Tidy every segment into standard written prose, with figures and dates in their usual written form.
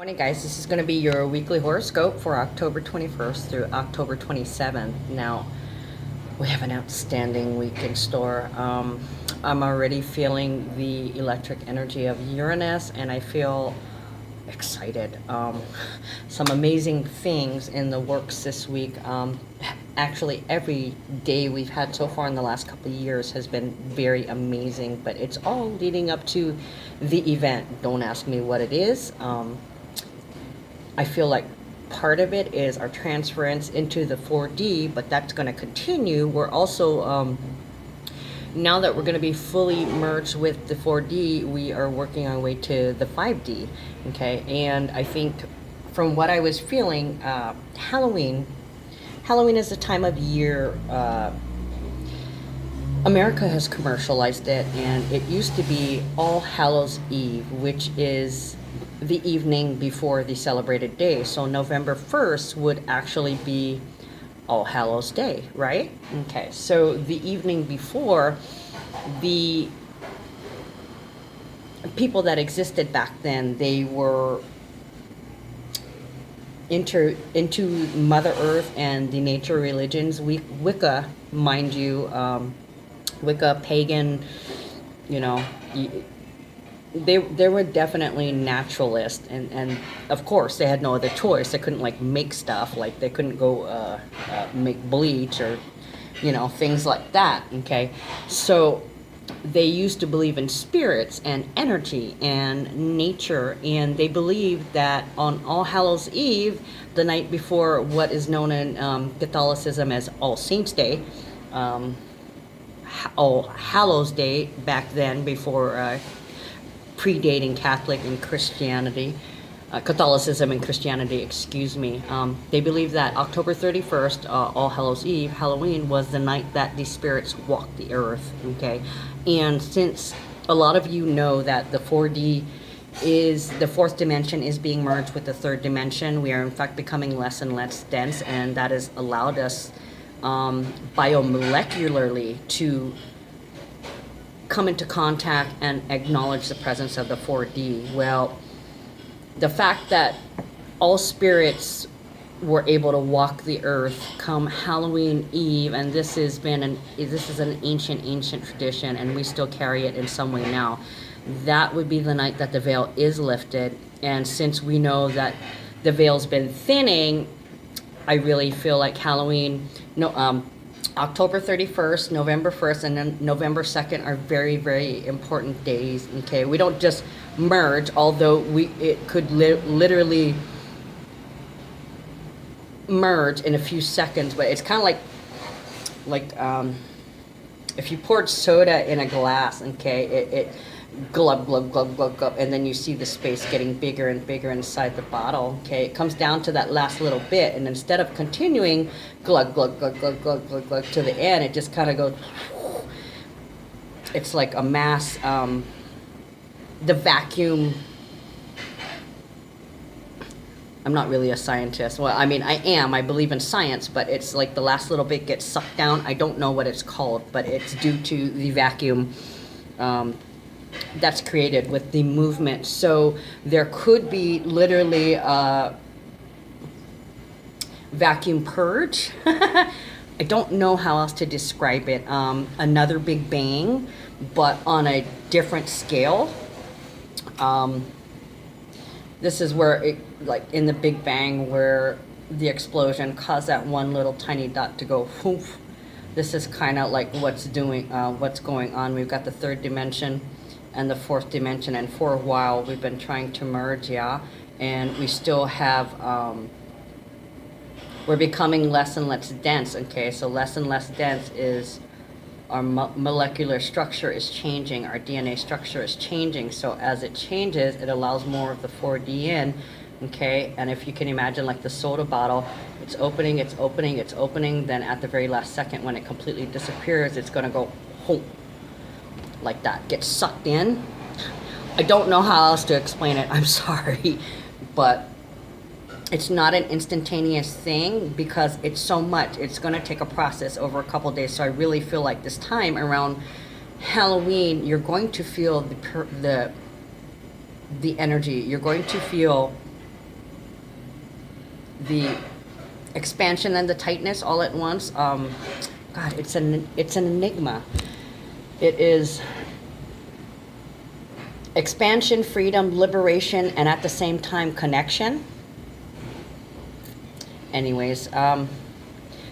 Morning, guys. This is going to be your weekly horoscope for October 21st through October 27th. Now, we have an outstanding week in store. I'm already feeling the electric energy of Uranus, and I feel excited. Some amazing things in the works this week. Actually, every day we've had so far in the last couple of years has been very amazing, but it's all leading up to the event. Don't ask me what it is. I feel like part of it is our transference into the 4D, but that's going to continue. We're also, now that we're going to be fully merged with the 4D, we are working our way to the 5D, okay? And I think from what I was feeling, Halloween is the time of year, America has commercialized it, and it used to be All Hallows Eve, which is the evening before the celebrated day. So November 1st would actually be All Hallows Day, right? Okay, so the evening before, the people that existed back then, they were into Mother Earth and the nature religions. Wicca, mind you, Wicca, pagan, you know, they were definitely naturalists, and of course they had no other choice. They couldn't like make stuff, like they couldn't go make bleach or things like that. Okay, so they used to believe in spirits and energy and nature, and they believed that on All Hallows Eve, the night before what is known in Catholicism as All Saints Day, All Hallows Day back then, before predating Catholic and Christianity, Catholicism and Christianity, excuse me. They believe that October 31st, All Hallows Eve, Halloween, was the night that the spirits walked the earth, okay? And since a lot of you know that the 4D is, the fourth dimension is being merged with the third dimension, we are in fact becoming less and less dense, and that has allowed us biomolecularly to come into contact and acknowledge the presence of the 4D. Well, the fact that all spirits were able to walk the earth come Halloween Eve, and this is an ancient tradition, and we still carry it in some way now. That would be the night that the veil is lifted, and since we know that the veil's been thinning, I really feel like Halloween, October 31st, November 1st, and then November 2nd are very, very important days, okay? We don't just merge, although it could literally merge in a few seconds, but it's kind of like if you poured soda in a glass, okay, it glub, glub, glub, glub, glub, and then you see the space getting bigger and bigger inside the bottle, okay? It comes down to that last little bit, and instead of continuing glug, glug, glug, glug, glug, glug, glug to the end, it just kind of goes, it's like a mass, the vacuum. I'm not really a scientist. Well, I mean, I am. I believe in science, but it's like the last little bit gets sucked down. I don't know what it's called, but it's due to the vacuum that's created with the movement. So there could be literally a vacuum purge. I don't know how else to describe it. Another Big Bang, but on a different scale. This is where it, like in the Big Bang, where the explosion caused that one little tiny dot to go poof. This is kind of like what's going on. We've got the third dimension and the fourth dimension, and for a while we've been trying to merge, yeah, and we still have, we're becoming less and less dense, okay? So less and less dense is our molecular structure is changing, our DNA structure is changing, so as it changes, it allows more of the 4D in, okay? And if you can imagine like the soda bottle, it's opening, it's opening, it's opening, then at the very last second when it completely disappears, it's gonna go home, like that, get sucked in. I don't know how else to explain it, I'm sorry, but it's not an instantaneous thing because it's so much. It's going to take a process over a couple days. So I really feel like this time around Halloween, you're going to feel the energy. You're going to feel the expansion and the tightness all at once. God, it's an enigma. It is expansion, freedom, liberation, and at the same time connection. Anyways,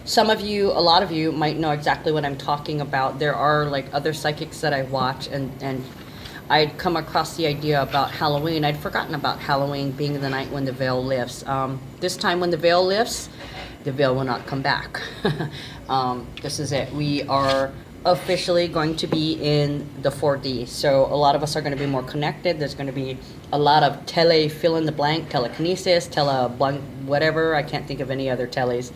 some of you, a lot of you might know exactly what I'm talking about. There are like other psychics that I watch, and I'd come across the idea about Halloween. I'd forgotten about Halloween being the night when the veil lifts. This time when the veil lifts, the veil will not come back. This is it. We are officially going to be in the 4D. So a lot of us are going to be more connected. There's going to be a lot of fill in the blank, telekinesis, whatever. I can't think of any other teles.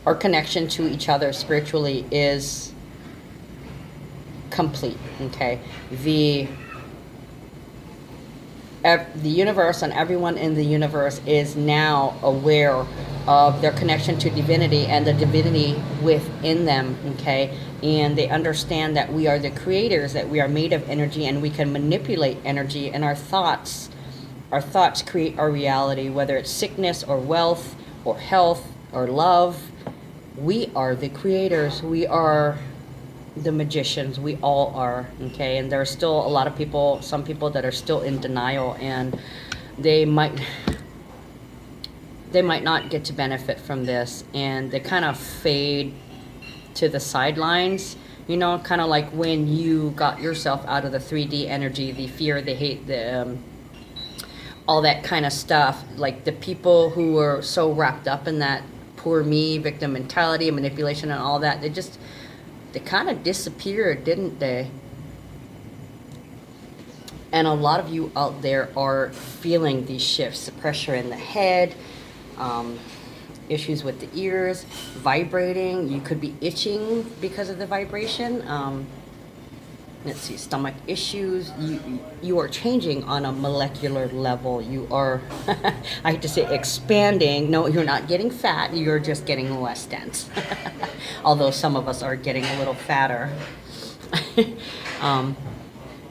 Our connection to each other spiritually is complete. Okay, the universe and everyone in the universe is now aware of their connection to divinity and the divinity within them. Okay, and they understand that we are the creators, that we are made of energy, and we can manipulate energy, and our thoughts create our reality, whether it's sickness or wealth or health or love. We are the creators. We are the magicians. We all are. Okay, and there are still a lot of people, some people that are still in denial, and they might not get to benefit from this, and they kind of fade to the sidelines. You know, kind of like when you got yourself out of the 3D energy, the fear, the hate, the all that kind of stuff. Like the people who were so wrapped up in that poor me, victim mentality, manipulation, and all that, they kind of disappeared, didn't they? And a lot of you out there are feeling these shifts, the pressure in the head, issues with the ears, vibrating. You could be itching because of the vibration. Let's see, stomach issues. You are changing on a molecular level. You are, I hate to say expanding. No, you're not getting fat. You're just getting less dense. Although some of us are getting a little fatter.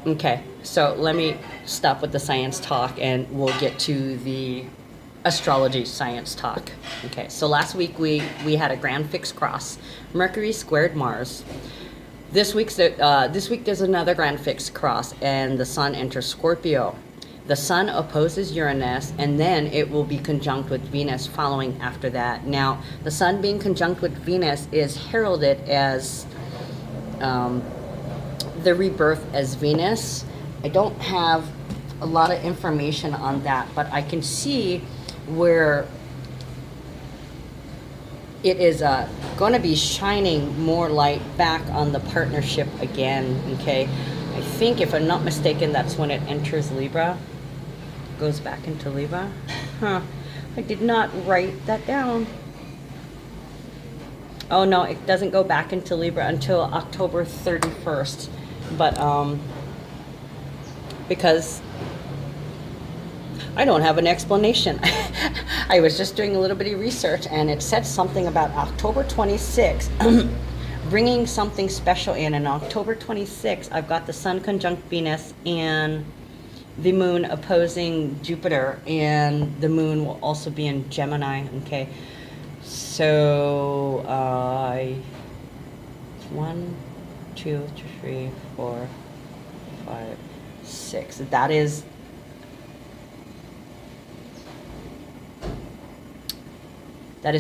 Okay, so let me stop with the science talk and we'll get to the astrology science talk. Okay, so last week we had a grand fixed cross. Mercury squared Mars. This week there's another grand fixed cross, and the sun enters Scorpio. The sun opposes Uranus, and then it will be conjunct with Venus following after that. Now, the sun being conjunct with Venus is heralded as the rebirth as Venus. I don't have a lot of information on that, but I can see where it is going to be shining more light back on the partnership again. Okay, I think, if I'm not mistaken, that's when it enters Libra, goes back into Libra. I did not write that down. Oh no, it doesn't go back into Libra until October 31st, but because I don't have an explanation. I was just doing a little bit of research, and it said something about October 26th, bringing something special in. And October 26th, I've got the sun conjunct Venus and the moon opposing Jupiter, and the moon will also be in Gemini. Okay, so 1, 2, 3, 4, 5, 6. That is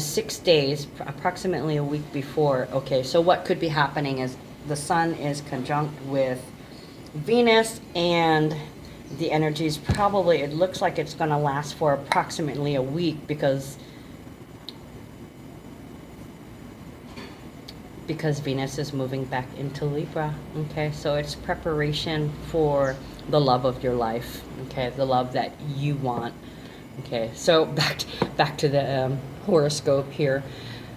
6 days, approximately a week before. Okay, so what could be happening is the sun is conjunct with Venus, and the energies probably, it looks like it's going to last for approximately a week because Venus is moving back into Libra. Okay, so it's preparation for the love of your life. Okay, the love that you want. Okay, so back to the horoscope here.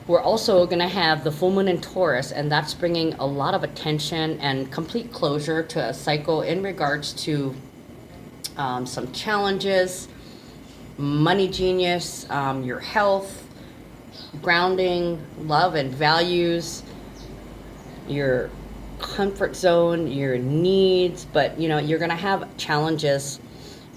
We're also going to have the full moon in Taurus, and that's bringing a lot of attention and complete closure to a cycle in regards to some challenges, money genius, your health, grounding, love and values, your comfort zone, your needs. But you know, you're going to have challenges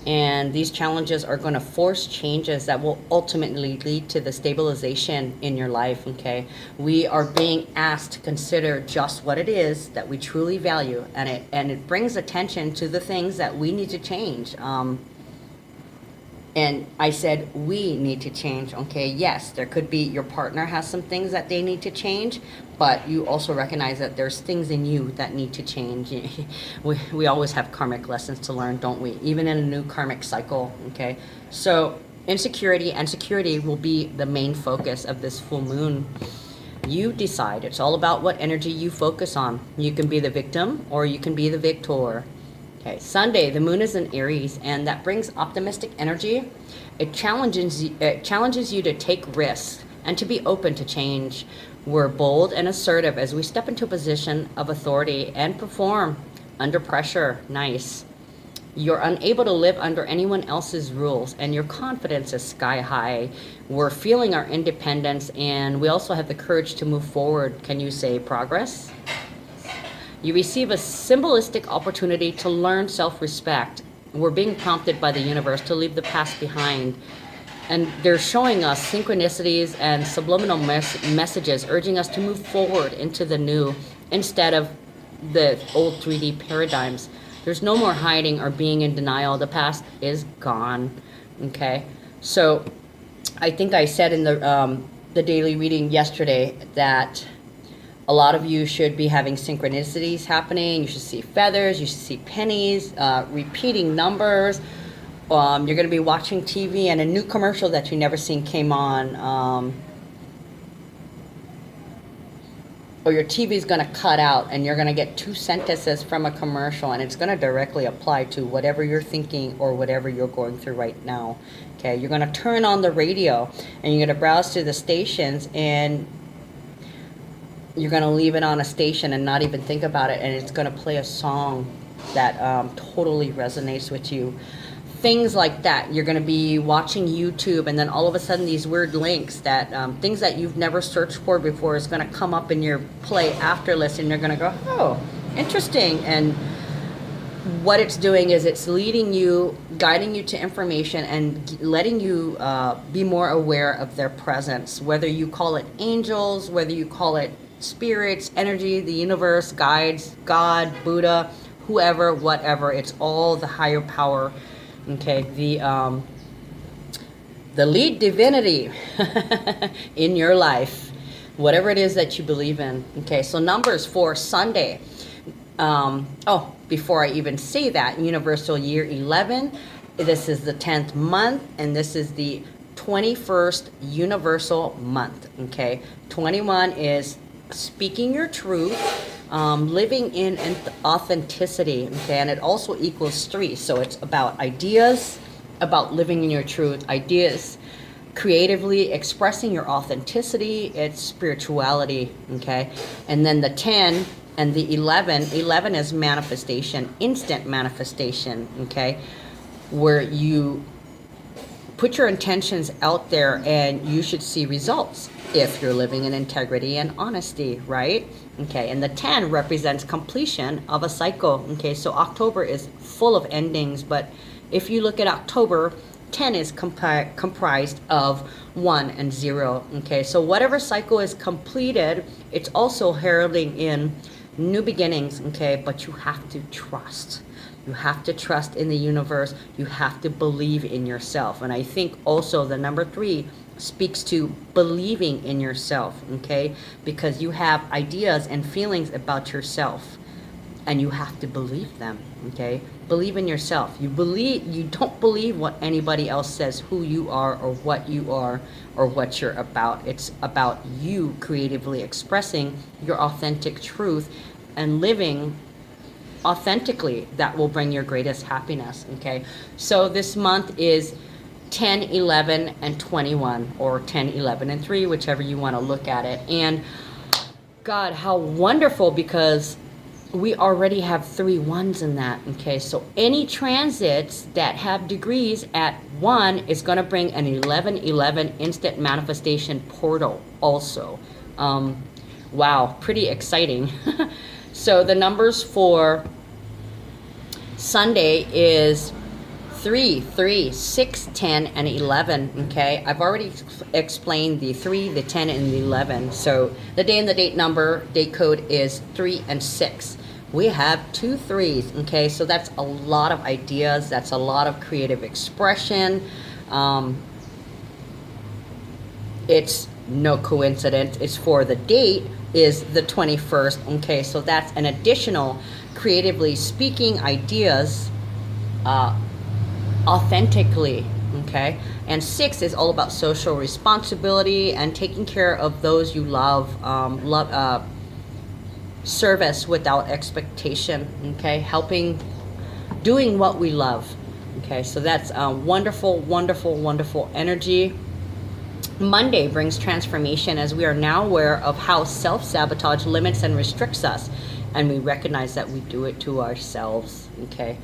And these challenges are going to force changes that will ultimately lead to the stabilization in your life, okay? We are being asked to consider just what it is that we truly value, and it brings attention to the things that we need to change. And I said, we need to change, okay? Yes, there could be your partner has some things that they need to change, but you also recognize that there's things in you that need to change. We always have karmic lessons to learn, don't we? Even in a new karmic cycle, okay? So insecurity and security will be the main focus of this full moon. You decide. It's all about what energy you focus on. You can be the victim or you can be the victor. Okay, Sunday, the moon is in Aries, and that brings optimistic energy. It challenges you to take risks and to be open to change. We're bold and assertive as we step into a position of authority and perform under pressure. Nice. You're unable to live under anyone else's rules, and your confidence is sky high. We're feeling our independence, and we also have the courage to move forward. Can you say progress? You receive a symbolistic opportunity to learn self-respect. We're being prompted by the universe to leave the past behind. And they're showing us synchronicities and subliminal messages urging us to move forward into the new instead of the old 3D paradigms. There's no more hiding or being in denial. The past is gone. Okay? So I think I said in the daily reading yesterday that a lot of you should be having synchronicities happening. You should see feathers. You should see pennies, repeating numbers. You're going to be watching TV and a new commercial that you never seen came on. Or your TV is going to cut out and you're going to get 2 sentences from a commercial, and it's going to directly apply to whatever you're thinking or whatever you're going through right now. Okay, you're going to turn on the radio and you're going to browse through the stations, and you're going to leave it on a station and not even think about it, and it's going to play a song that totally resonates with you. Things like that. You're going to be watching YouTube, and then all of a sudden these weird links that things that you've never searched for before is going to come up in your play after list, and you're going to go, oh, interesting. And what it's doing is it's leading you, guiding you to information, and letting you be more aware of their presence, whether you call it angels, whether you call it spirits, energy, the universe, guides, God, Buddha, whoever, whatever. It's all the higher power. Okay, the lead divinity in your life, whatever it is that you believe in. Okay, so numbers for Sunday. Before I even say that, universal year 11. This is the 10th month, and this is the 21st universal month. Okay, 21 is speaking your truth, living in authenticity, okay, and it also equals 3. So it's about ideas, about living in your truth, ideas, creatively expressing your authenticity. It's spirituality, okay. And then the 10 and the 11 is manifestation, instant manifestation, okay, where you put your intentions out there and you should see results if you're living in integrity and honesty, right? Okay, and the 10 represents completion of a cycle. Okay, so October is full of endings, but if you look at October, 10 is comprised of 1 and 0. Okay, so whatever cycle is completed, it's also heralding in new beginnings. Okay, but you have to trust. You have to trust in the universe. You have to believe in yourself. And I think also the number 3 speaks to believing in yourself, okay? Because you have ideas and feelings about yourself, and you have to believe them, okay? Believe in yourself. You don't believe what anybody else says who you are or what you're about. It's about you creatively expressing your authentic truth and living authentically. That will bring your greatest happiness, okay? So this month is 10, 11, and 21, or 10, 11, and 3, whichever you want to look at it. And God, how wonderful, because we already have 3 1s in that, okay? So any transits that have degrees at 1 is going to bring an 11, 11 instant manifestation portal also. Wow, pretty exciting. So the numbers for Sunday is 3, 6, 10, and 11. Okay, I've already explained the 3, the 10, and the 11. So the day and the date number, date code is 3 and 6. We have 2 3s. Okay, so that's a lot of ideas. That's a lot of creative expression. It's no coincidence. It's for the date is the 21st. Okay, so that's an additional creatively speaking ideas authentically. Okay, and 6 is all about social responsibility and taking care of those you love. Service without expectation. Okay, helping, doing what we love. Okay, so that's wonderful, wonderful, wonderful energy. Monday brings transformation as we are now aware of how self-sabotage limits and restricts us, and we recognize that we do it to ourselves. Okay,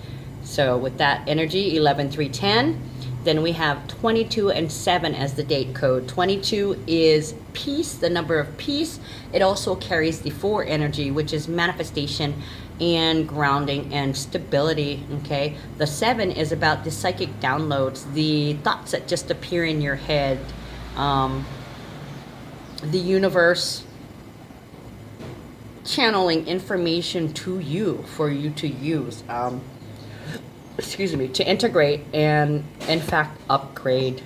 so with that energy, 11, 3, 10. Then we have 22 and 7 as the date code. 22 is peace, the number of peace. It also carries the 4 energy, which is manifestation and grounding and stability. Okay, the 7 is about the psychic downloads, the thoughts that just appear in your head, the universe channeling information to you for you to use. Excuse me, to integrate and in fact upgrade.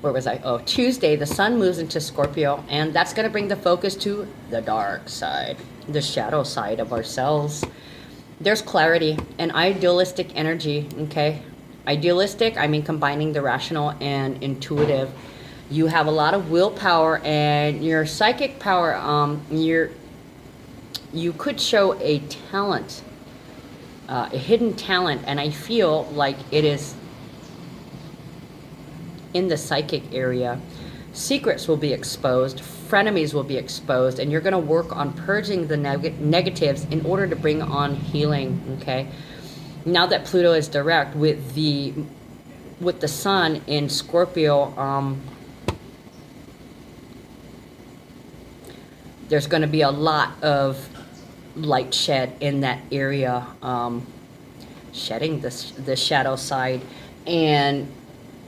Where was I? Oh, Tuesday, the sun moves into Scorpio, and that's going to bring the focus to the dark side, the shadow side of ourselves. There's clarity and idealistic energy. Okay, idealistic, I mean combining the rational and intuitive. You have a lot of willpower and your psychic power. You could show a talent, a hidden talent, and I feel like it is in the psychic area. Secrets will be exposed, frenemies will be exposed, and you're going to work on purging the negatives in order to bring on healing. Okay, now that Pluto is direct with the sun in Scorpio, there's going to be a lot of light shed in that area, shedding the shadow side, and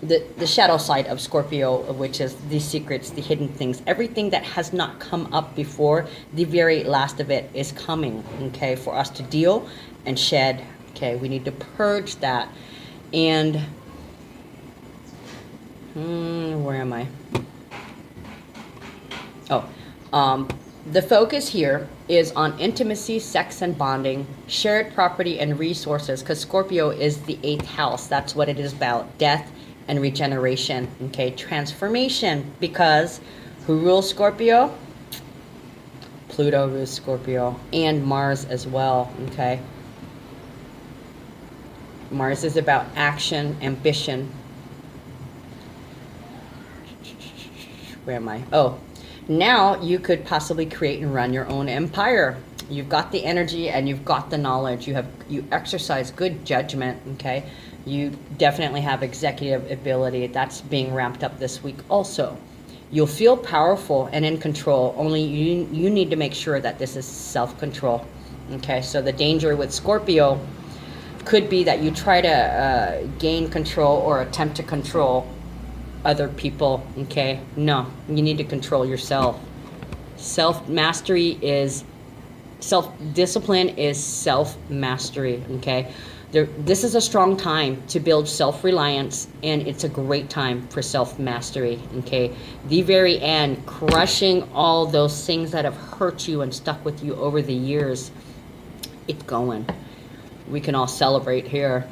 the shadow side of Scorpio, which is the secrets, the hidden things, everything that has not come up before. The very last of it is coming. Okay, for us to deal and shed. Okay, we need to purge that. And where am I? The focus here is on intimacy, sex, and bonding, shared property, and resources, because Scorpio is the 8th house. That's what it is about, death and regeneration. Okay, transformation, because who rules Scorpio? Pluto rules Scorpio, and Mars as well. Okay, Mars is about action, ambition. Where am I? Oh, now you could possibly create and run your own empire. You've got the energy and you've got the knowledge. You exercise good judgment. Okay, you definitely have executive ability. That's being ramped up this week also. You'll feel powerful and in control. Only you need to make sure that this is self-control. Okay, so the danger with Scorpio could be that you try to gain control or attempt to control other people. Okay, no, you need to control yourself. Self-mastery is self-discipline is self-mastery. Okay, this is a strong time to build self-reliance, and it's a great time for self-mastery. Okay, the very end, crushing all those things that have hurt you and stuck with you over the years. It's going. We can all celebrate here.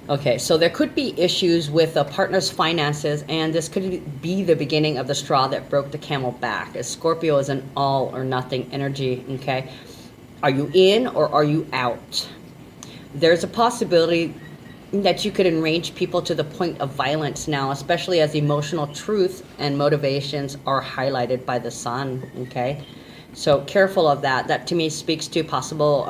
Okay, so there could be issues with a partner's finances, and this could be the beginning of the straw that broke the camel back, as Scorpio is an all or nothing energy. Okay, are you in or are you out? There's a possibility that you could enrage people to the point of violence now, especially as emotional truth and motivations are highlighted by the sun. Okay, so careful of that. That to me speaks to possible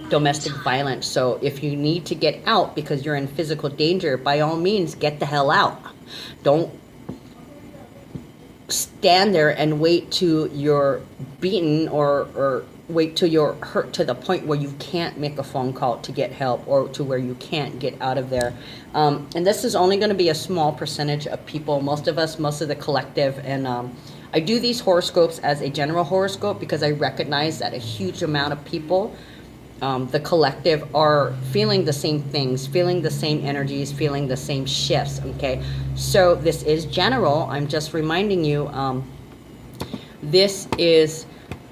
domestic violence. So if you need to get out because you're in physical danger, by all means, get the hell out. Don't stand there and wait till you're beaten or wait till you're hurt to the point where you can't make a phone call to get help, or to where you can't get out of there. And this is only going to be a small percentage of people. Most of us, most of the collective. And I do these horoscopes as a general horoscope because I recognize that a huge amount of people, the collective, are feeling the same things, feeling the same energies, feeling the same shifts. Okay, so this is general. I'm just reminding you, this is,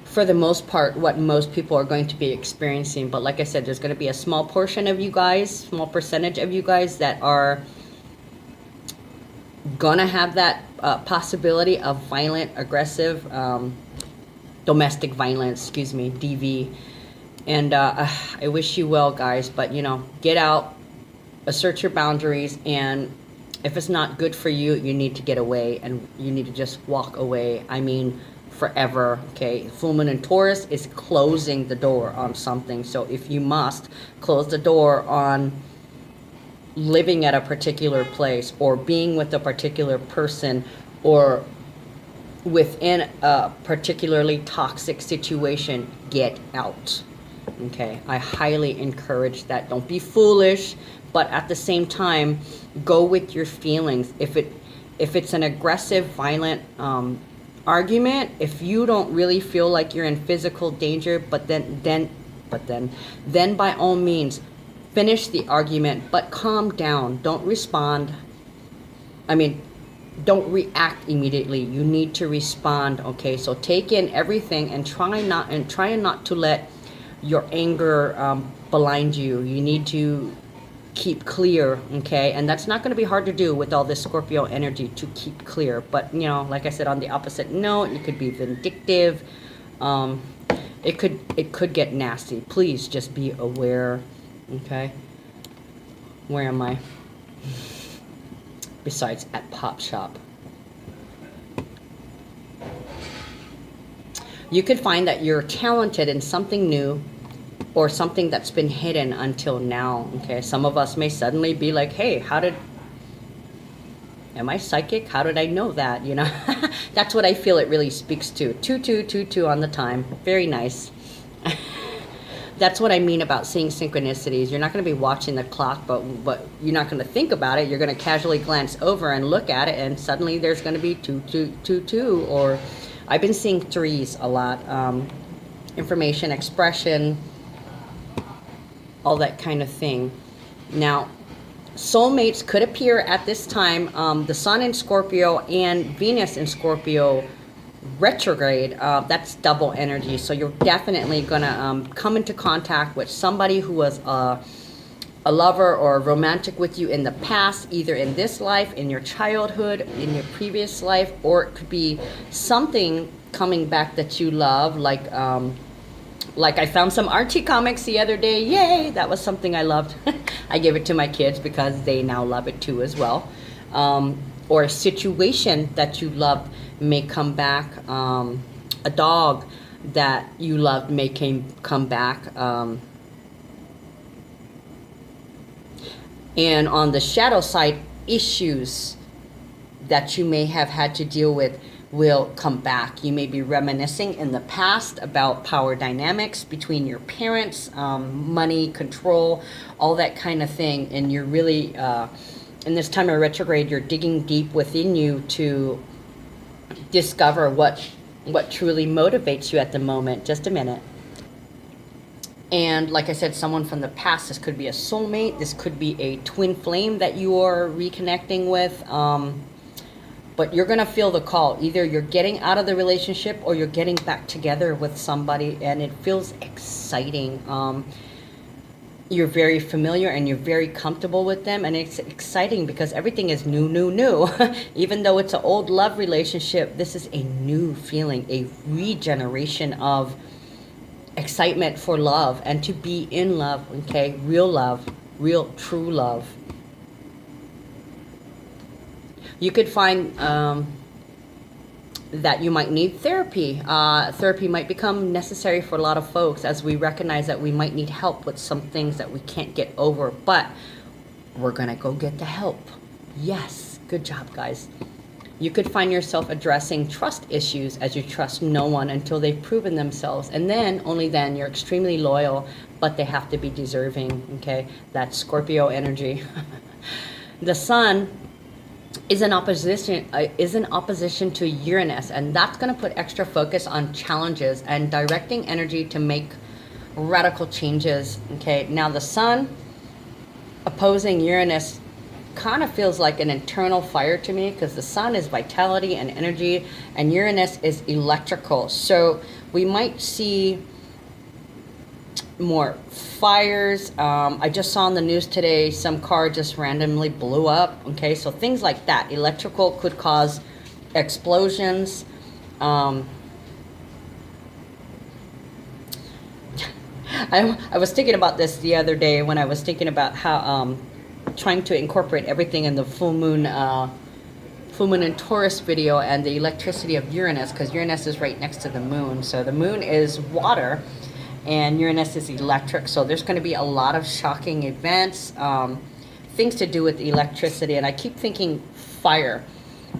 for the most part, what most people are going to be experiencing. But like I said, there's going to be a small portion of you guys, small percentage of you guys, that are gonna have that possibility of violent, aggressive, domestic violence, excuse me, DV. And I wish you well, guys, but you know, get out, assert your boundaries, and if it's not good for you, you need to get away, and you need to just walk away. I mean, forever. Okay, full moon in Taurus is closing the door on something. So if you must, close the door on living at a particular place, or being with a particular person, or within a particularly toxic situation. Get out. Okay, I highly encourage that. Don't be foolish, but at the same time, go with your feelings. If it's an aggressive, violent argument, if you don't really feel like you're in physical danger, but then by all means finish the argument, but calm down. Don't respond. I mean, don't react immediately. You need to respond. Okay, so take in everything and try not to let your anger blind you. You need to keep clear, okay? And that's not going to be hard to do with all this Scorpio energy, to keep clear. But you know, like I said, on the opposite note, you could be vindictive. It could get nasty. Please just be aware, okay? Where am I? Besides at Pop Shop. You could find that you're talented in something new, or something that's been hidden until now. Okay, some of us may suddenly be like, hey, am I psychic? How did I know that? You know, that's what I feel it really speaks to. 2222 on the time. Very nice. That's what I mean about seeing synchronicities. You're not going to be watching the clock, but you're not going to think about it. You're going to casually glance over and look at it, and suddenly there's going to be 2222. Or I've been seeing threes a lot. Information, expression, all that kind of thing. Now, soulmates could appear at this time. The Sun in Scorpio and Venus in Scorpio retrograde. That's double energy. So you're definitely gonna come into contact with somebody who was a lover or romantic with you in the past, either in this life, in your childhood, in your previous life, or it could be something coming back that you love, like I found some Archie comics the other day. Yay! That was something I loved. I gave it to my kids because they now love it too as well. Or a situation that you loved may come back. A dog that you loved may come back. And on the shadow side, issues that you may have had to deal with will come back. You may be reminiscing in the past about power dynamics between your parents, money, control, all that kind of thing. And you're really, in this time of retrograde, you're digging deep within you to discover what truly motivates you at the moment. Just a minute. And like I said, someone from the past. This could be a soulmate. This could be a twin flame that you are reconnecting with. But you're going to feel the call. Either you're getting out of the relationship, or you're getting back together with somebody, and it feels exciting. You're very familiar and you're very comfortable with them, and it's exciting because everything is new. Even though it's an old love relationship, this is a new feeling, a regeneration of excitement for love and to be in love, okay? Real love, real true love. You could find that you might need therapy. Therapy might become necessary for a lot of folks, as we recognize that we might need help with some things that we can't get over, but we're gonna go get the help. Yes, good job, guys. You could find yourself addressing trust issues as you trust no one until they've proven themselves. And then, only then, you're extremely loyal, but they have to be deserving, okay? That's Scorpio energy. The sun is in opposition to Uranus, and that's going to put extra focus on challenges and directing energy to make radical changes, okay? Now, the sun opposing Uranus kind of feels like an internal fire to me, because the sun is vitality and energy and Uranus is electrical. So we might see more fires. I just saw on the news today some car just randomly blew up. Okay, so things like that. Electrical could cause explosions. I was thinking about this the other day when I was thinking about how trying to incorporate everything in the full moon and Taurus video and the electricity of Uranus, because Uranus is right next to the moon. So the moon is water and Uranus is electric. So there's going to be a lot of shocking events, things to do with electricity. And I keep thinking fire,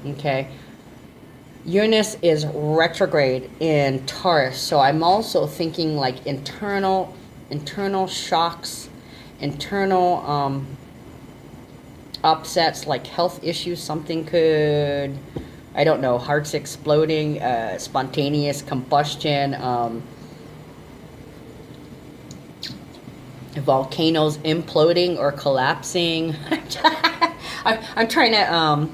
okay? Uranus is retrograde in Taurus. So I'm also thinking like internal shocks, internal upsets, like health issues. Something could, I don't know, hearts exploding, spontaneous combustion, volcanoes imploding or collapsing. I'm trying to,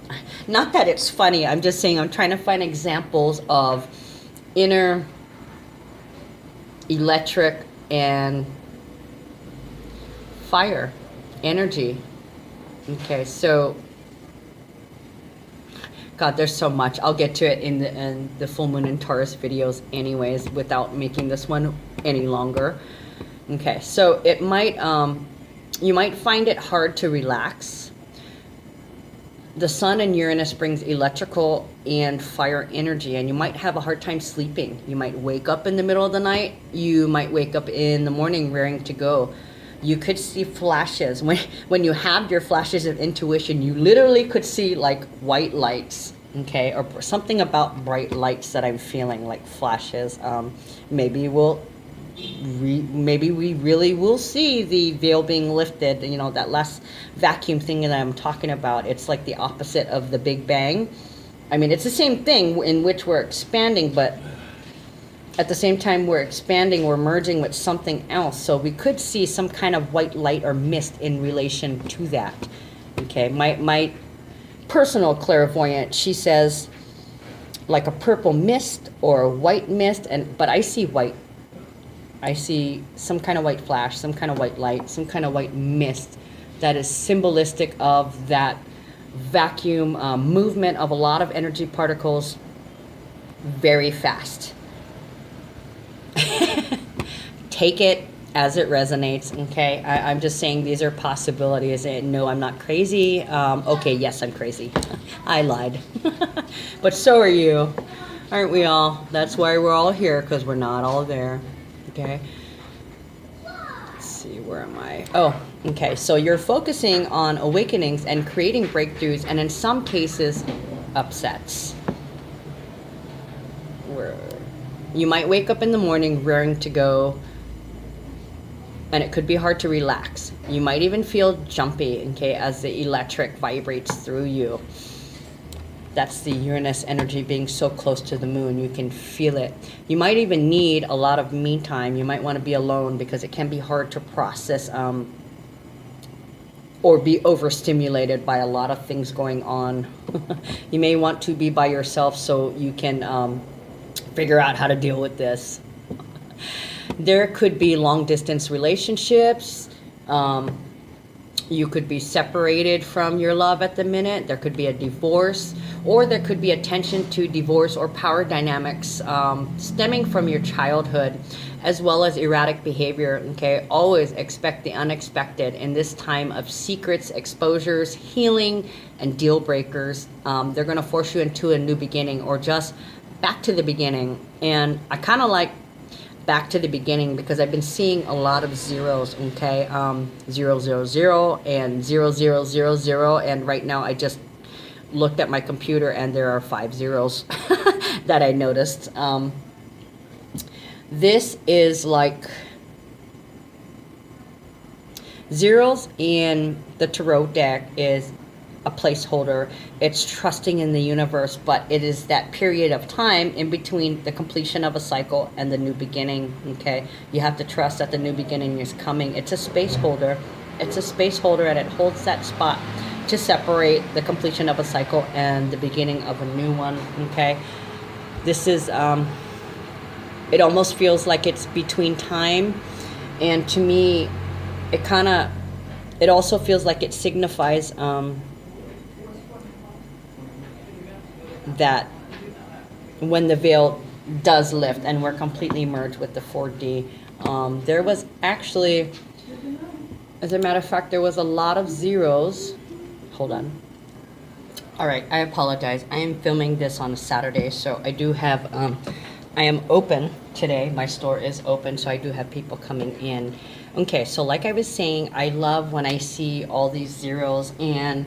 not that it's funny, I'm just saying I'm trying to find examples of inner electric and fire energy. Okay, so God, there's so much. I'll get to it in the full moon and Taurus videos anyways, without making this one any longer. Okay, so it might you might find it hard to relax. The sun and Uranus brings electrical and fire energy, and you might have a hard time sleeping. You might wake up in the middle of the night. You might wake up in the morning raring to go. You could see flashes. When you have your flashes of intuition, you literally could see like white lights, okay? Or something about bright lights that I'm feeling, like flashes. Maybe we really will see the veil being lifted. You know, that last vacuum thing that I'm talking about. It's like the opposite of the Big Bang. I mean, it's the same thing in which we're expanding, but at the same time we're expanding, we're merging with something else. So we could see some kind of white light or mist in relation to that. Okay, my personal clairvoyant, she says like a purple mist or a white mist, but I see white. I see some kind of white flash, some kind of white light, some kind of white mist that is symbolistic of that vacuum movement of a lot of energy particles very fast. Take it as it resonates, okay? I'm just saying these are possibilities. And no, I'm not crazy. Okay, yes, I'm crazy. I lied. But so are you. Aren't we all? That's why we're all here, because we're not all there. Okay? Let's see, where am I? Oh, okay. So you're focusing on awakenings and creating breakthroughs, and in some cases, upsets. You might wake up in the morning raring to go, and it could be hard to relax. You might even feel jumpy, okay, as the electric vibrates through you. That's the Uranus energy being so close to the moon. You can feel it. You might even need a lot of me time. You might want to be alone because it can be hard to process or be overstimulated by a lot of things going on. You may want to be by yourself so you can figure out how to deal with this. There could be long distance relationships. You could be separated from your love at the minute. There could be a divorce, or there could be a tension to divorce or power dynamics stemming from your childhood, as well as erratic behavior. Okay, always expect the unexpected in this time of secrets, exposures, healing, and deal breakers. They're going to force you into a new beginning, or just back to the beginning. And I kind of like back to the beginning because I've been seeing a lot of zeros, okay? 000 and 0000, and right now I just looked at my computer and there are 5 zeros that I noticed. This is like zeros in the tarot deck is a placeholder. It's trusting in the universe, but it is that period of time in between the completion of a cycle and the new beginning. Okay, you have to trust that the new beginning is coming. It's a space holder. It's a space holder, and it holds that spot to separate the completion of a cycle and the beginning of a new one. Okay, this is it almost feels like it's between time, and to me it also feels like it signifies that when the veil does lift and we're completely merged with the 4D. There was actually, as a matter of fact, there was a lot of zeros. Hold on. All right, I apologize. I am filming this on a Saturday, so I do have, I am open today. My store is open, so I do have people coming in. Okay, so like I was saying, I love when I see all these zeros and,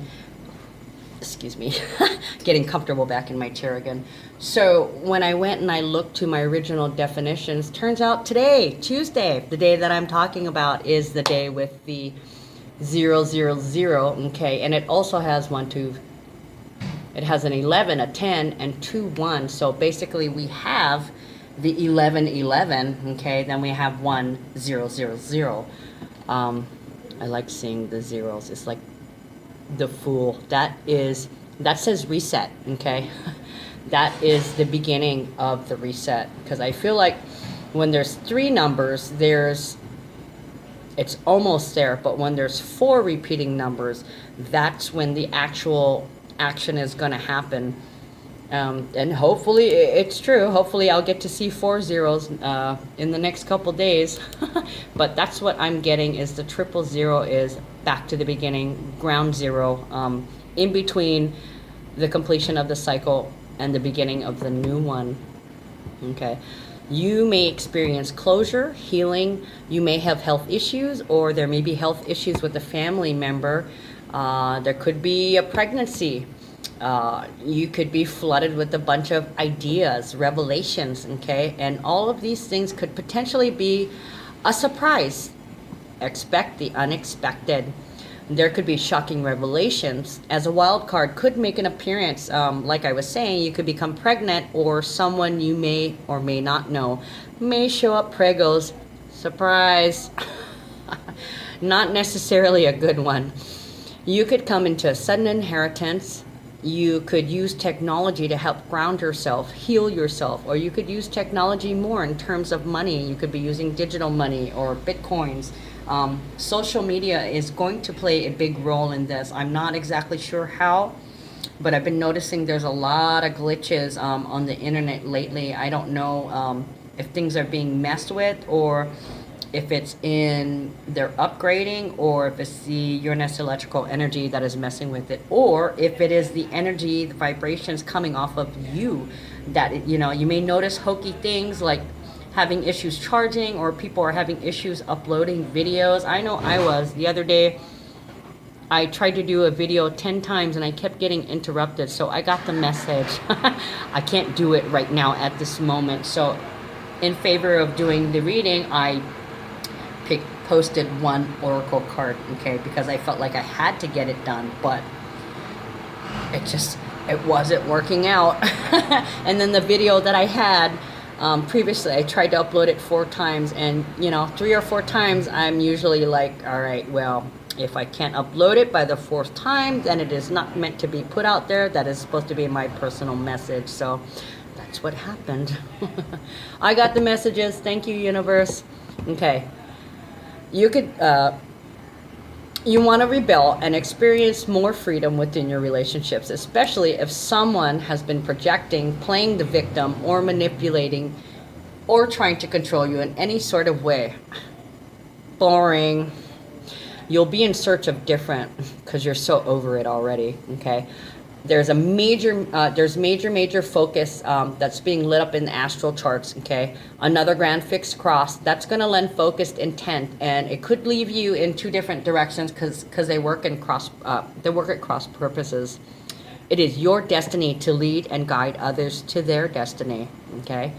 excuse me, getting comfortable back in my chair again. So when I went and I looked to my original definitions, turns out today, Tuesday, the day that I'm talking about, is the day with the 000, okay, and it also has it has an 11, a 10, and 2 1. So basically we have the 11, okay, then we have 1 0 0 0. I like seeing the zeros. It's like the Fool. That says reset, okay. That is the beginning of the reset, because I feel like when there's 3 numbers, it's almost there, but when there's 4 repeating numbers, that's when the actual action is going to happen. And hopefully it's true. Hopefully I'll get to see 4 zeros in the next couple days. But that's what I'm getting, is the 000 is back to the beginning, ground zero, in between the completion of the cycle and the beginning of the new one. Okay. You may experience closure, healing. You may have health issues, or there may be health issues with a family member. There could be a pregnancy. You could be flooded with a bunch of ideas, revelations, okay? And all of these things could potentially be a surprise. Expect the unexpected. There could be shocking revelations, as a wild card could make an appearance. Like I was saying, you could become pregnant, or someone you may or may not know may show up pregos. Surprise. Not necessarily a good one. You could come into a sudden inheritance. You could use technology to help ground yourself, heal yourself, or you could use technology more in terms of money. You could be using digital money or bitcoins. Social media is going to play a big role in this. I'm not exactly sure how, but I've been noticing there's a lot of glitches on the internet lately. I don't know if things are being messed with, or if it's in their upgrading, or if it's the Uranus electrical energy that is messing with it, or if it is the energy, the vibrations coming off of you, that, you know, you may notice hokey things like having issues charging, or people are having issues uploading videos. I know I was. The other day, I tried to do a video 10 times and I kept getting interrupted, so I got the message. I can't do it right now at this moment. So in favor of doing the reading, I posted 1 oracle card, okay, because I felt like I had to get it done, but it wasn't working out. And then the video that I had previously, I tried to upload it 4 times, and 3 or 4 times I'm usually like, all right, well, if I can't upload it by the 4th time, then it is not meant to be put out there. That is supposed to be my personal message. So that's what happened. I got the messages. Thank you, universe. Okay. You could, you want to rebel and experience more freedom within your relationships, especially if someone has been projecting, playing the victim, or manipulating, or trying to control you in any sort of way. Boring. You'll be in search of different, because you're so over it already, okay? There's a major focus that's being lit up in the astral charts, okay? Another grand fixed cross, that's going to lend focused intent, and it could leave you in 2 different directions, because they work at cross purposes. It is your destiny to lead and guide others to their destiny, okay?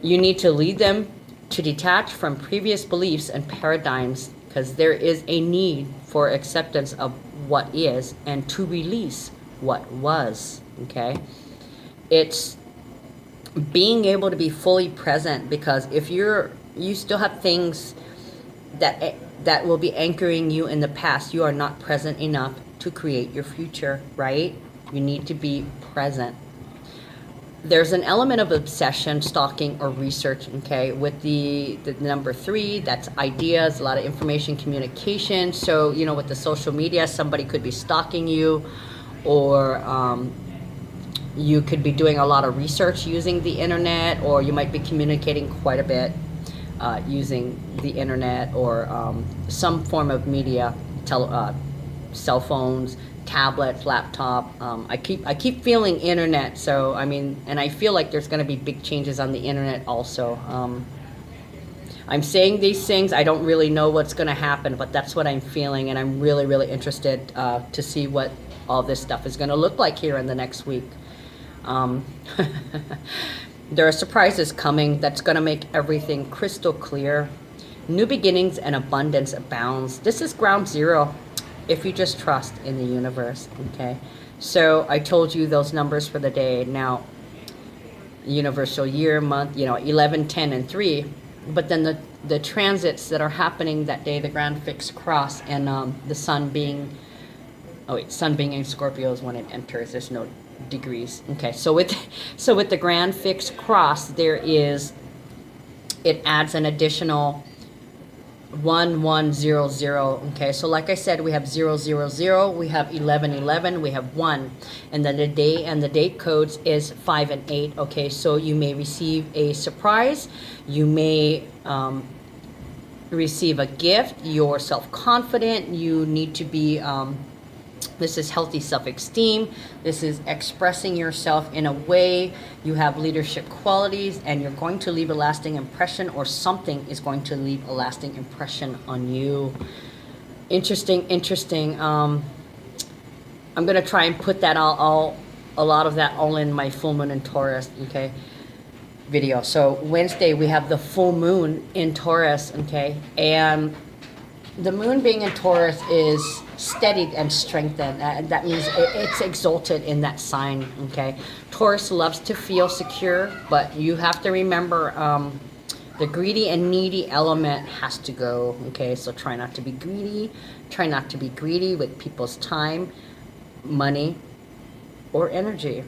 You need to lead them to detach from previous beliefs and paradigms, because there is a need for acceptance of what is and to release what was, okay? It's being able to be fully present, because if you still have things that will be anchoring you in the past, you are not present enough to create your future, right? You need to be present. There's an element of obsession, stalking, or research, okay? With the number 3, that's ideas, a lot of information, communication. So, you know, with the social media, somebody could be stalking you, or you could be doing a lot of research using the internet, or you might be communicating quite a bit using the internet, or some form of media, cell phones, tablets, laptop. I keep feeling internet. So I mean, and I feel like there's going to be big changes on the internet also. I'm saying these things. I don't really know what's going to happen, but that's what I'm feeling, and I'm really, really interested to see what all this stuff is going to look like here in the next week. There are surprises coming that's going to make everything crystal clear. New beginnings and abundance abounds. This is ground zero if you just trust in the universe, okay? So I told you those numbers for the day. Now, universal year, month, 11, 10, and 3. But then the transits that are happening that day, the grand fixed cross, and the sun being, sun being in Scorpio is when it enters. There's no degrees. Okay, so with the grand fixed cross, it adds an additional 1100. Okay, so like I said, we have 000, we have 1111, we have 1, and then the day and the date codes is 5 and 8. Okay, so you may receive a surprise, you may receive a gift. You're self-confident, you need to be this is healthy self-esteem. This is expressing yourself in a way. You have leadership qualities, and you're going to leave a lasting impression, or something is going to leave a lasting impression on you. Interesting. I'm going to try and put that a lot of that all in my full moon in Taurus, okay, video. So Wednesday we have the full moon in Taurus, okay, and the moon being in Taurus is steadied and strengthened. That means it's exalted in that sign, okay? Taurus loves to feel secure, but you have to remember the greedy and needy element has to go, okay? So try not to be greedy. Try not to be greedy with people's time, money, or energy.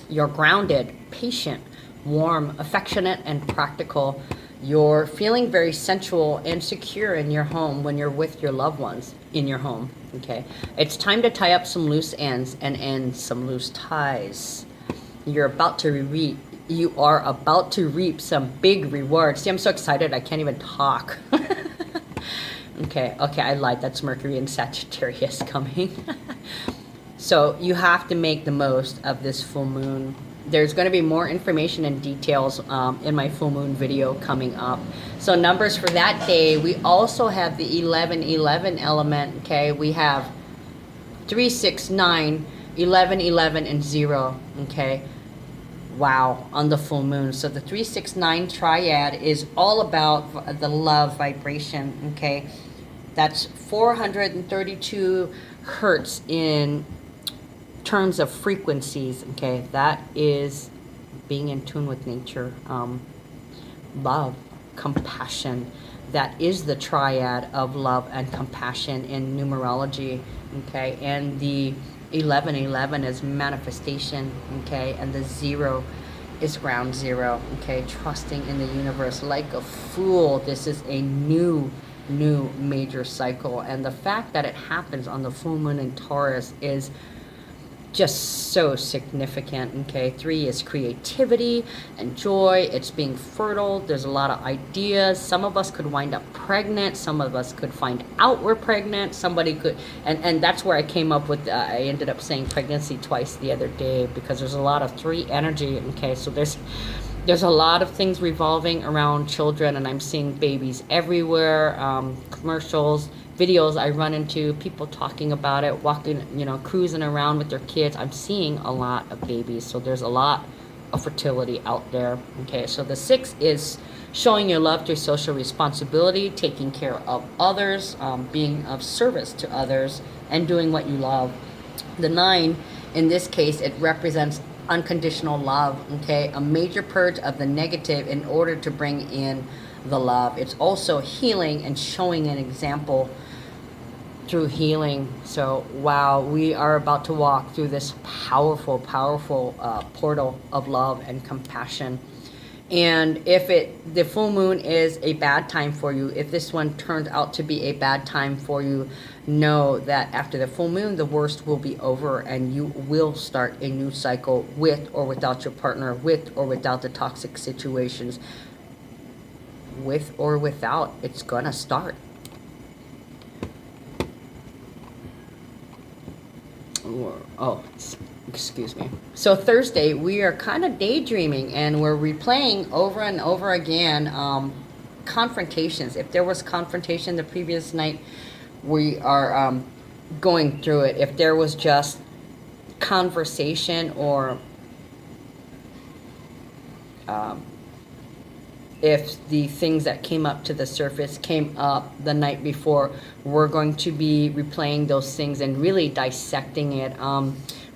You're grounded, patient, warm, affectionate, and practical. You're feeling very sensual and secure in your home when you're with your loved ones in your home, okay? It's time to tie up some loose ends and end some loose ties. You are about to reap some big rewards. See, I'm so excited I can't even talk. Okay, I lied. That's Mercury and Sagittarius coming. So you have to make the most of this full moon. There's going to be more information and details in my full moon video coming up. So numbers for that day, we also have the 1111 element, okay? We have 3, 6, 9, 11, 11, and 0, okay? Wow, on the full moon. So the 3, 6, 9 triad is all about the love vibration, okay? That's 432 hertz in terms of frequencies, okay? That is being in tune with nature, love, compassion. That is the triad of love and compassion in numerology, okay? And the 1111 is manifestation, okay? And the 0 is ground zero, okay? Trusting in the universe like a fool. This is a new major cycle, and the fact that it happens on the full moon in Taurus is just so significant, okay? 3 is creativity and joy. It's being fertile. There's a lot of ideas. Some of us could wind up pregnant. Some of us could find out we're pregnant. Somebody could, and that's where I came up with, I ended up saying pregnancy twice the other day, because there's a lot of 3 energy, okay? So there's a lot of things revolving around children, and I'm seeing babies everywhere, commercials, videos I run into, people talking about it, walking, cruising around with their kids, I'm seeing a lot of babies. So there's a lot of fertility out there. Okay, so the 6 is showing your love through social responsibility, taking care of others, being of service to others, and doing what you love. The 9, in this case, it represents unconditional love, okay? A major purge of the negative in order to bring in the love. It's also healing and showing an example through healing. So, wow, we are about to walk through this powerful, powerful portal of love and compassion. And if the full moon is a bad time for you, if this one turned out to be a bad time for you, know that after the full moon, the worst will be over and you will start a new cycle with or without your partner, with or without the toxic situations. With or without, it's gonna start. Excuse me. So Thursday, we are kind of daydreaming and we're replaying over and over again confrontations. If there was confrontation the previous night, we are going through it. If there was just conversation, or if the things that came up to the surface came up the night before, we're going to be replaying those things and really dissecting it.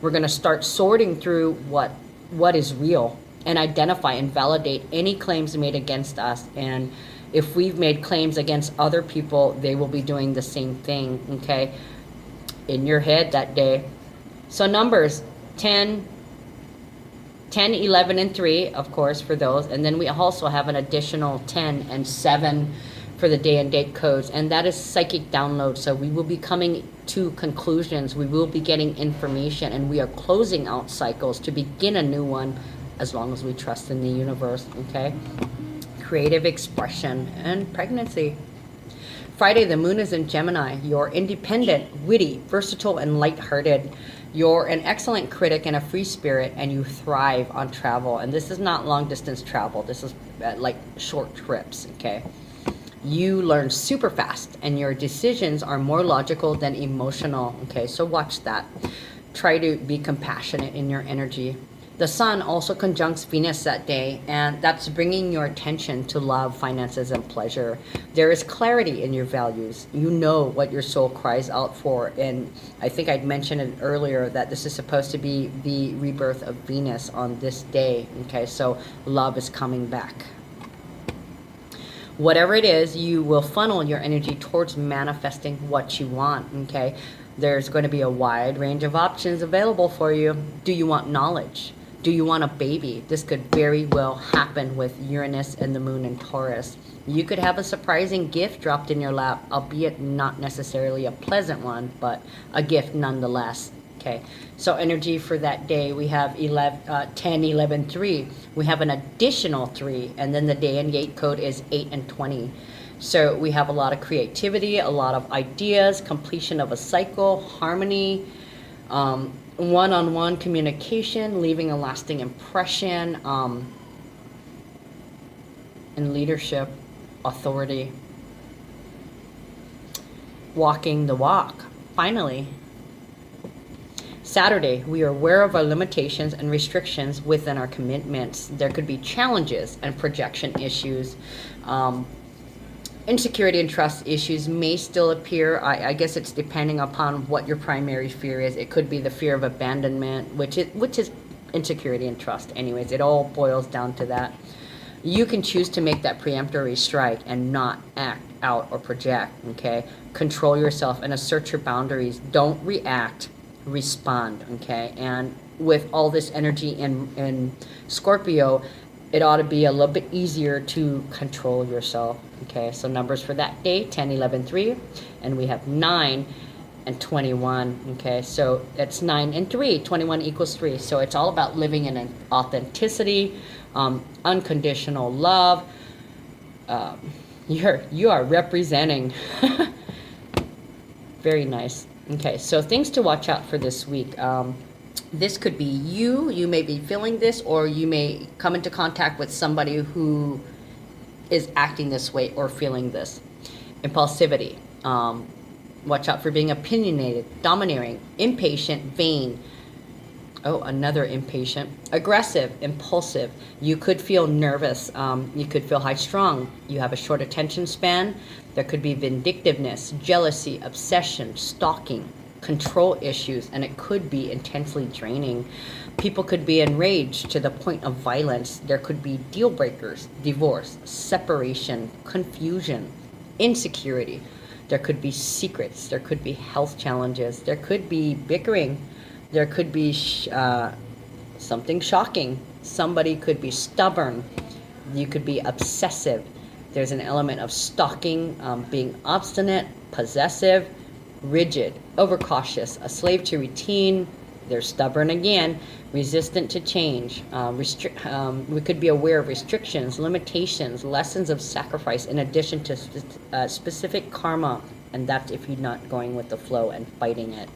We're going to start sorting through what is real and identify and validate any claims made against us. And if we've made claims against other people, they will be doing the same thing, okay, in your head that day. So numbers 10, 11, and 3, of course, for those. And then we also have an additional 10 and 7 for the day and date codes. And that is psychic download. So we will be coming to conclusions. We will be getting information. And we are closing out cycles to begin a new one, as long as we trust in the universe, okay? Creative expression and pregnancy. Friday, the moon is in Gemini. You're independent, witty, versatile, and lighthearted. You're an excellent critic and a free spirit, and you thrive on travel. And this is not long distance travel. This is like short trips, okay? You learn super fast, and your decisions are more logical than emotional, okay? So watch that. Try to be compassionate in your energy. The sun also conjuncts Venus that day, and that's bringing your attention to love, finances, and pleasure. There is clarity in your values. You know what your soul cries out for, and I think I'd mentioned it earlier that this is supposed to be the rebirth of Venus on this day, okay? So love is coming back. Whatever it is, you will funnel your energy towards manifesting what you want, okay? There's going to be a wide range of options available for you. Do you want knowledge? Do you want a baby? This could very well happen with Uranus and the moon in Taurus. You could have a surprising gift dropped in your lap, albeit not necessarily a pleasant one, but a gift nonetheless. Okay, so energy for that day, we have 10, 11, 3. We have an additional 3, and then the day and date code is 8 and 20. So we have a lot of creativity, a lot of ideas, completion of a cycle, harmony, one-on-one communication, leaving a lasting impression, and leadership, authority, walking the walk. Finally, Saturday, we are aware of our limitations and restrictions within our commitments. There could be challenges and projection issues. Insecurity and trust issues may still appear. I guess it's depending upon what your primary fear is. It could be the fear of abandonment, which is insecurity and trust. Anyways, it all boils down to that. You can choose to make that preemptory strike and not act out or project, okay? Control yourself and assert your boundaries. Don't react, respond, okay? And with all this energy in Scorpio, it ought to be a little bit easier to control yourself, okay? So numbers for that day, 10, 11, 3, and we have 9 and 21, okay? So it's 9 and 3, 21 equals 3. So it's all about living in an authenticity, unconditional love. You are representing. Very nice. Okay, so things to watch out for this week. This could be you. You may be feeling this, or you may come into contact with somebody who is acting this way or feeling this. Impulsivity. Watch out for being opinionated, domineering, impatient, vain. Oh, another impatient. Aggressive, impulsive. You could feel nervous. You could feel high strung. You have a short attention span. There could be vindictiveness, jealousy, obsession, stalking, control issues, and it could be intensely draining. People could be enraged to the point of violence. There could be deal breakers, divorce, separation, confusion, insecurity. There could be secrets. There could be health challenges. There could be bickering. There could be something shocking. Somebody could be stubborn. You could be obsessive. There's an element of stalking, being obstinate, possessive, rigid, overcautious, a slave to routine. They're stubborn again, resistant to change. We could be aware of restrictions, limitations, lessons of sacrifice in addition to specific karma, and that's if you're not going with the flow and fighting it.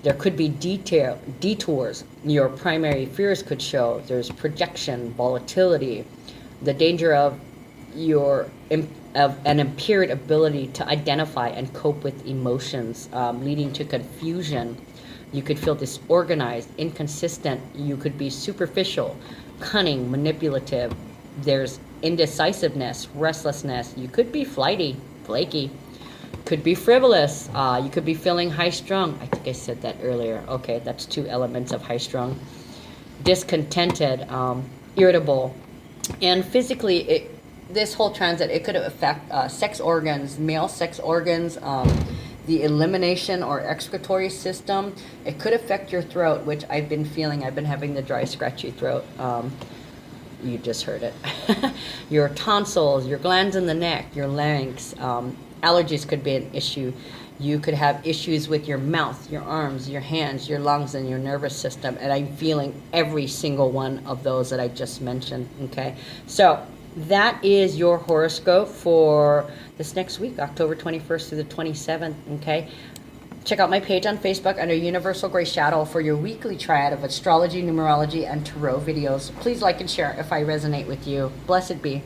There could be detours. Your primary fears could show. There's projection, volatility, the danger of an impaired ability to identify and cope with emotions, leading to confusion. You could feel disorganized, inconsistent. You could be superficial, cunning, manipulative. There's indecisiveness, restlessness. You could be flighty, flaky. Could be frivolous. You could be feeling high-strung. I think I said that earlier. Okay, that's 2 elements of high-strung. Discontented, irritable. And physically, this whole transit, it could affect sex organs, male sex organs, the elimination or excretory system. It could affect your throat, which I've been feeling. I've been having the dry, scratchy throat. You just heard it. Your tonsils, your glands in the neck, your larynx. Allergies could be an issue. You could have issues with your mouth, your arms, your hands, your lungs, and your nervous system. And I'm feeling every single one of those that I just mentioned, okay? So that is your horoscope for this next week, October 21st through the 27th, okay? Check out my page on Facebook under Universal Gray Shadow for your weekly triad of astrology, numerology, and tarot videos. Please like and share if I resonate with you. Blessed be.